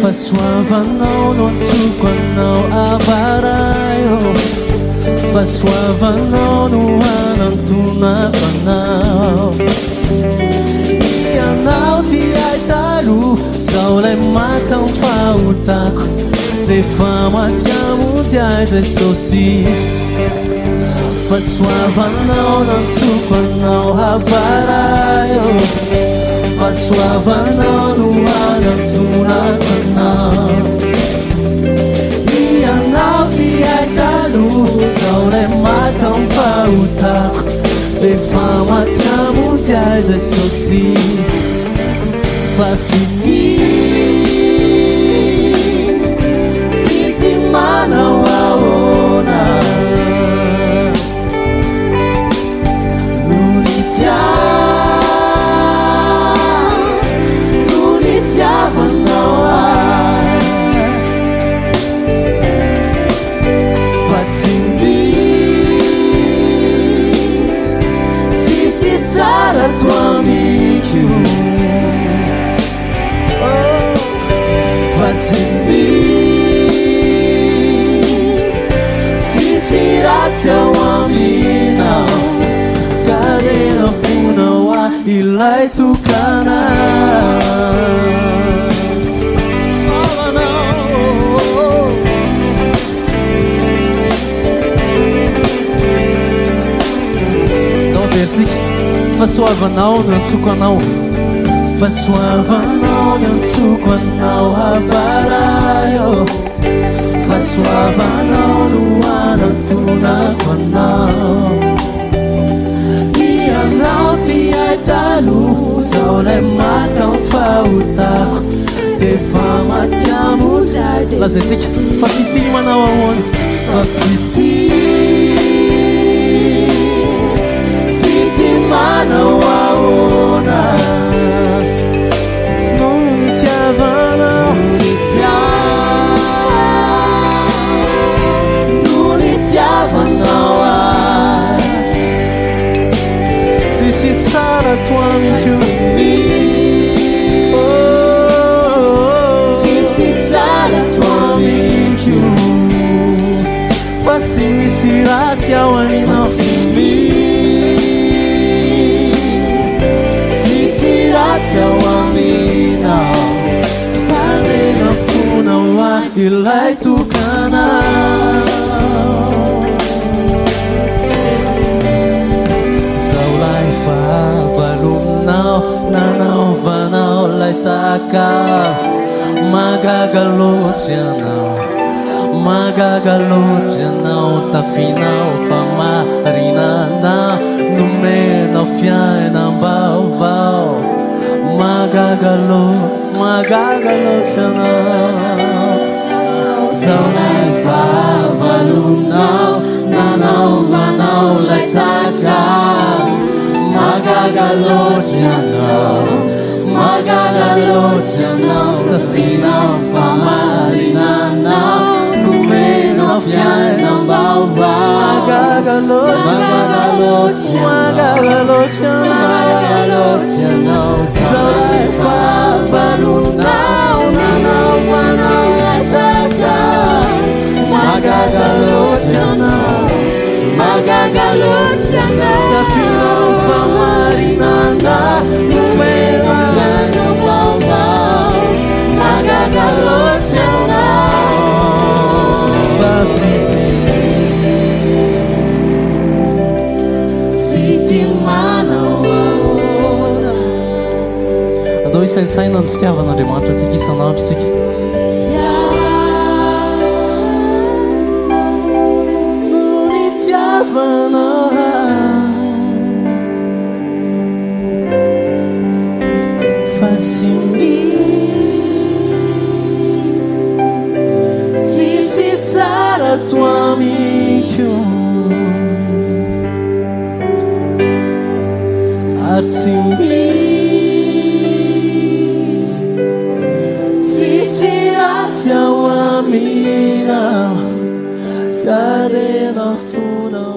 Fahasoavanao no antsoko anao avaraio. Fahasoavanao no anantonako anao. Ianao ty ay taloha, zaho lay matao fahotako. Defa matiamonjy ay Jesosy. Fahasoavanao no antsoko anao avaraio. Fahasoavanao no anantonako anao. Ianao ty ay taloha, zaho lay matao fahotako. Defa matiamonjy ay Jesosy. Fity manao ahoana no nitiavanao ahy. Fa tsy misy sisy tsara toamiko. Fa tsy misy sisy ratsy ao aminao. Fiarena fonao ahy ilay tokana. Fahasoavanao no antsoko anao. Fahasoavanao no antsoko anao avaraio. Fahasoavanao no anantonako anao. Ianao ty ay taloha, zaho lay matao fahotako. Defa matiamonjy ay Jesosy. Laza isika fa fity manao ahoana. Fa fity manao ahoana no nitiavanao. No nitiavanao ahy. Sisy tsara toamiko. Sisy tsara toamiko. Fa tsy misy ratsy ao aminao. Ratsy ao aminao. Farena fonao ahy ilay tokana. Zaho lay fahavalominao, nanaovanao lay takao. Magaga loatra ianao, magaga loatra ianao. Tafinao fa marinanao, nomenao fiainam-baovao. Magaga loatra anao. Zaho lay fahavalominao, nanaovanao lay takao. Magaga loatra ianao, magaga loatra ianao. Tafinao fa marinanao, nomenao fiainam-baovao. Magaga loatra ianao. Zaho lay fahavalominao, nanaovanao lay takao. Magaga loatra ianao, magaga loatra ianao. Tafinao fa marinanao, nomenao fiainam-baovao. Magaga loatra ianao. Fity manao ahoana. Andao isaintsaina ny fitiavan'Andriamanitra antsika isan'andro tsika. No nitiavanao ahy. Fa tsy misy sisy tsara toamiko. Ary tsy misy sisy ratsy ao aminao. Fiarena fonao